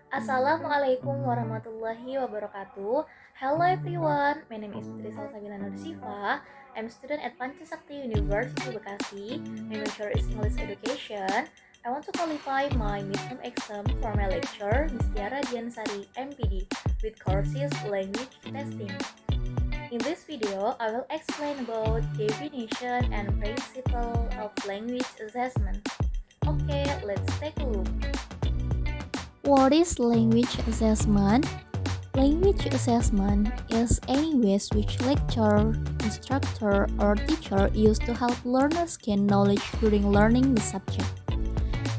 Assalamualaikum warahmatullahi wabarakatuh. Hello everyone, my name is Putri Salsa Bila Syifa. I'm a student at Pancasakti University Bekasi. My major is English Education. I want to qualify my midterm exam for my lecture, Miss Tiara Dian Sari, M.Pd, with courses language testing. In this video, I will explain about definition and principle of language assessment. Okay, let's take a look. What is language assessment? Language assessment is any ways which lecturer, instructor, or teacher use to help learners gain knowledge during learning the subject.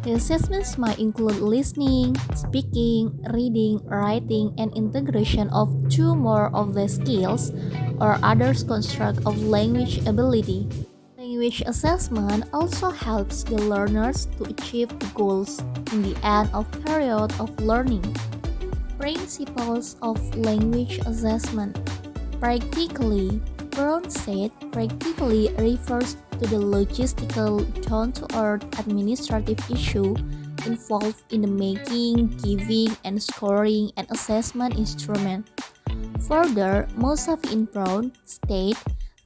The assessments might include listening, speaking, reading, writing, and integration of two more of the skills or others construct of language ability. Language assessment also helps the learners to achieve the goals in the end of period of learning. Principles of language assessment. Practically, Brown said practically refers to the logistical, down-to-earth administrative issue involved in the making, giving, and scoring an assessment instrument. Further, Mosaf in Brown state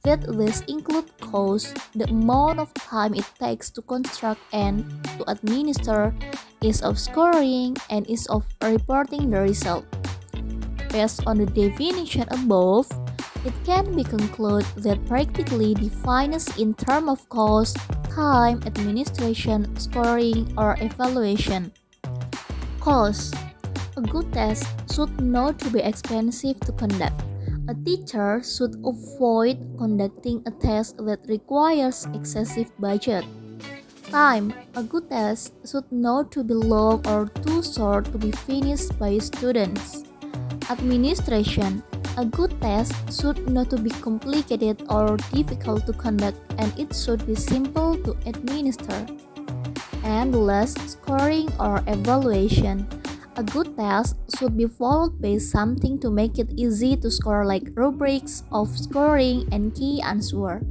that this include cost, the amount of time it takes to construct and to administer, ease of scoring, and ease of reporting the result. Based on the definition above, it can be concluded that practically defines in terms of cost, time, administration, scoring, or evaluation. Cost. A good test should not to be expensive to conduct. A teacher should avoid conducting a test that requires excessive budget. Time. A good test should not to be long or too short to be finished by students. Administration. A good test should not to be complicated or difficult to conduct, and it should be simple to administer. And last, scoring or evaluation. A good test should be followed by something to make it easy to score, like rubrics of scoring and key answer.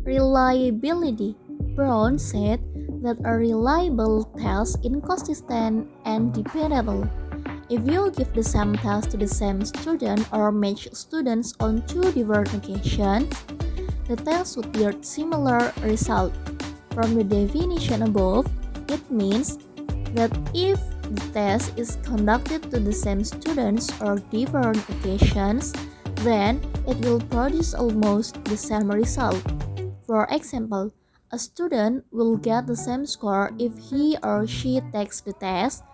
Reliability. Brown said that a reliable test is inconsistent and dependable. If you give the same test to the same student or match students on two different occasions, the test would yield similar result. From the definition above, it means that if the test is conducted to the same students or different occasions, then it will produce almost the same result. For example, a student will get the same score if he or she takes the test,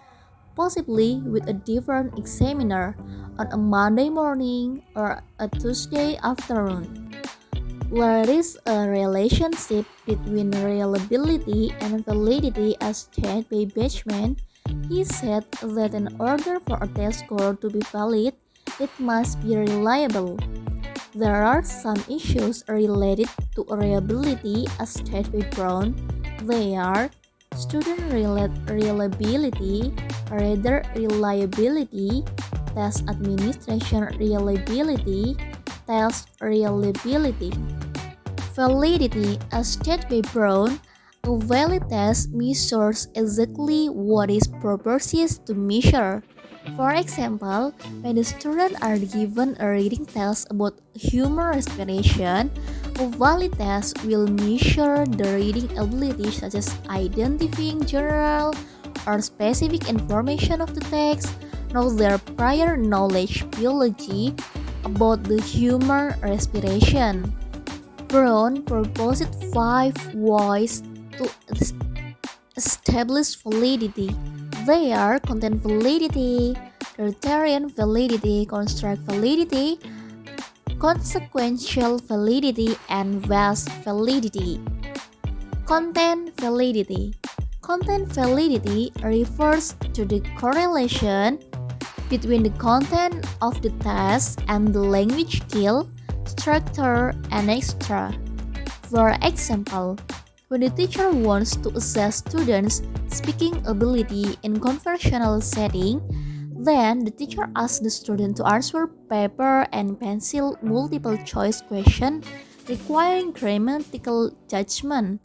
possibly with a different examiner, on a Monday morning or a Tuesday afternoon. There is a relationship between reliability and validity as stated by Bachman. He said that in order for a test score to be valid, it must be reliable. There are some issues related to reliability as stated by Brown. They are student reliability, reader reliability, test administration reliability, test reliability. Validity as stated by Brown, a valid test measures exactly what is purposed to measure. For example, when the students are given a reading test about human respiration, a valid test will measure the reading ability such as identifying general or specific information of the text, know their prior knowledge biology about the human respiration. Brown proposed 5 ways to establish validity. They are content validity, criterion validity, construct validity, consequential validity, and vast validity. Content validity. Content validity refers to the correlation between the content of the test and the language skill, structure, and extra. For example, when the teacher wants to assess students' speaking ability in conversational setting, then the teacher asks the student to answer paper and pencil multiple choice question requiring grammatical judgment.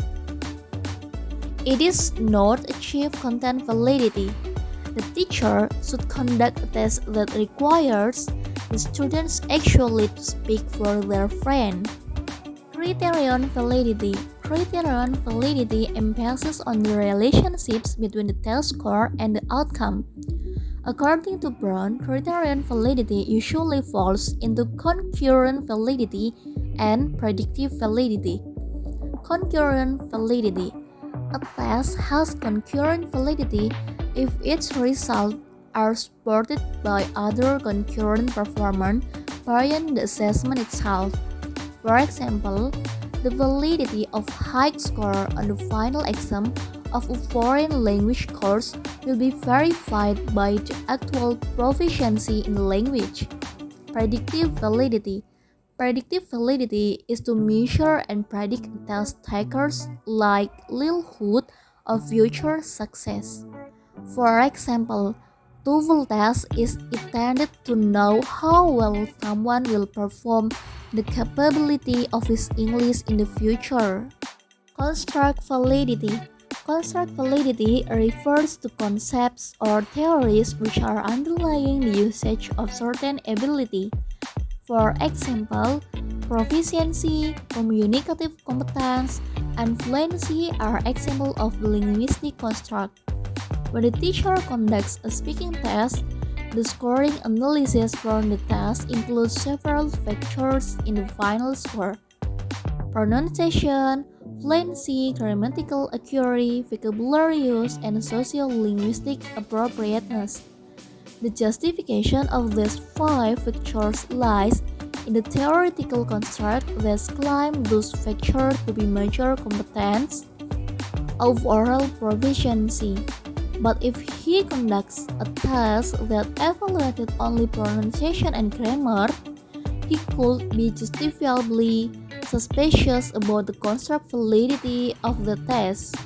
It is not achieve content validity. The teacher should conduct a test that requires the students actually to speak for their friend. Criterion validity. Criterion validity emphasizes on the relationships between the test score and the outcome. According to Brown, criterion validity usually falls into concurrent validity and predictive validity. Concurrent validity. A test has concurrent validity if its results are supported by other concurrent performance beyond the assessment itself. For example, the validity of high score on the final exam of a foreign language course will be verified by the actual proficiency in the language. Predictive validity. Predictive validity is to measure and predict test takers' likelihood of future success. For example, TOEFL test is intended to know how well someone will perform the capability of his English in the future. Construct validity. Construct validity refers to concepts or theories which are underlying the usage of certain ability. For example, proficiency, communicative competence, and fluency are examples of the linguistic construct. When the teacher conducts a speaking test, the scoring analysis from the test includes several factors in the final score: pronunciation, fluency, grammatical accuracy, vocabulary use, and socio-linguistic appropriateness. The justification of these 5 factors lies in the theoretical construct that claims those factors to be major competence of oral proficiency. But if he conducts a test that evaluated only pronunciation and grammar, he could be justifiably suspicious about the construct validity of the test.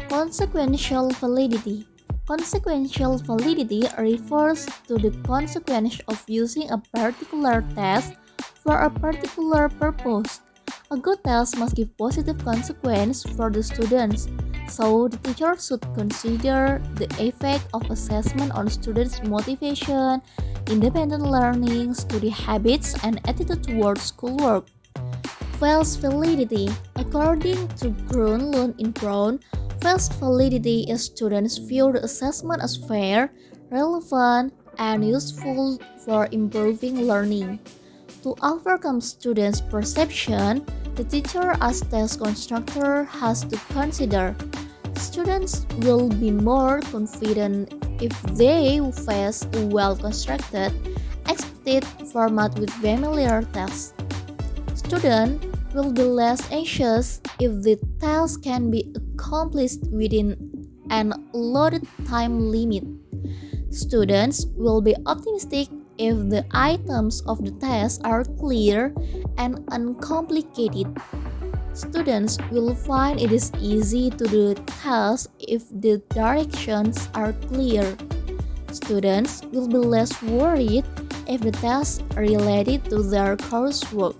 Consequential validity. Consequential validity refers to the consequence of using a particular test for a particular purpose. A good test must give positive consequence for the students, so the teacher should consider the effect of assessment on students' motivation, independent learning, study habits, and attitude towards schoolwork. False validity. According to Grunlund in Brown, false validity is students view the assessment as fair, relevant, and useful for improving learning. To overcome students' perception, the teacher as test constructor has to consider students will be more confident if they face a well-constructed, expected format with familiar tests. Students will be less anxious if the task can be accomplished within an allotted time limit. Students will be optimistic if the items of the test are clear and uncomplicated. Students will find it is easy to do the task if the directions are clear. Students will be less worried if the tasks are related to their coursework.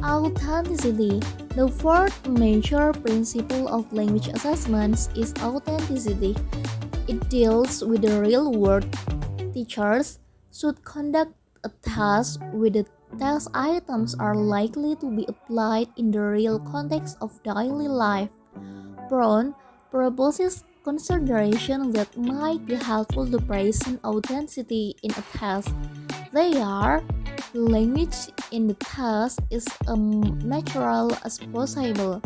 Authenticity. The fourth major principle of language assessments is authenticity. It deals with the real world. Teachers should conduct a task with the test items are likely to be applied in the real context of daily life. Brown proposes considerations that might be helpful to present authenticity in a test. They are: the language in the test is as natural as possible.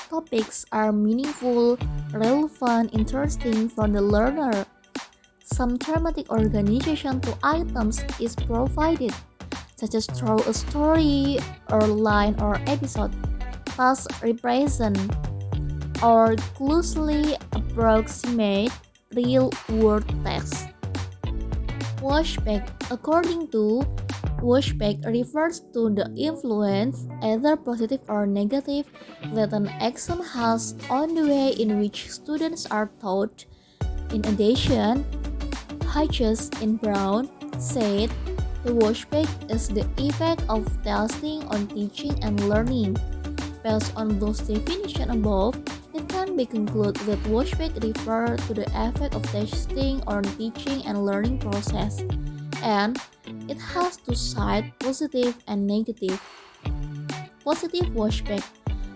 Topics are meaningful, relevant, interesting for the learner. Some thematic organization to items is provided, such as through a story or line or episode. Past represent or closely approximate real-world text. Washback. According to Washback refers to the influence, either positive or negative, that an exam has on the way in which students are taught. In addition, Hodges in Brown said the washback is the effect of testing on teaching and learning. Based on those definitions above, it can be concluded that washback refer to the effect of testing on teaching and learning process, and it has two sides, positive and negative. Positive washback.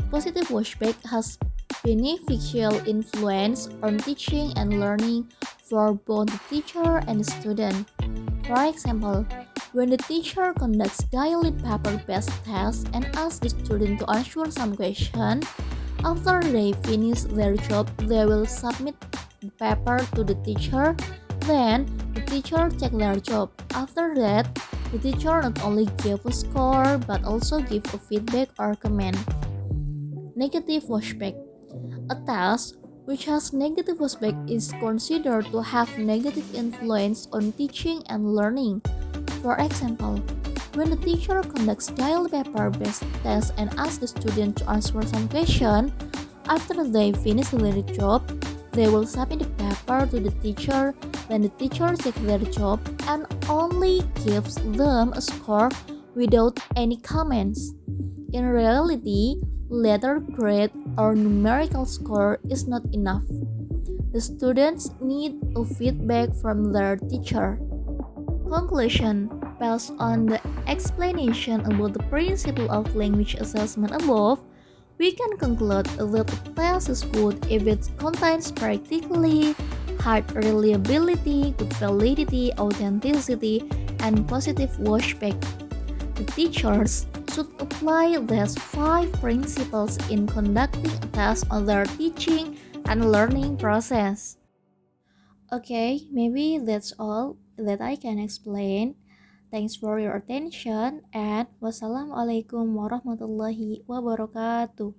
Positive washback has beneficial influence on teaching and learning for both the teacher and the student. For example, when the teacher conducts daily paper-based tests and asks the student to answer some question, after they finish their job, they will submit the paper to the teacher. Then, the teacher check their job. After that, the teacher not only give a score but also give a feedback or comment. Negative washback. A task which has negative washback is considered to have negative influence on teaching and learning. For example, when the teacher conducts daily paper-based tests and asks the student to answer some question, after they finish their job, they will submit the paper to the teacher. Then the teacher checks their job and only gives them a score without any comments. In reality, letter grade or numerical score is not enough. The students need a feedback from their teacher. Conclusion. Based on the explanation about the principle of language assessment above, we can conclude that a test is good if it contains practically, high reliability, good validity, authenticity, and positive washback. The teachers should apply these 5 principles in conducting a test on their teaching and learning process. Okay, maybe that's all that I can explain. Thanks for your attention and wassalamualaikum warahmatullahi wabarakatuh.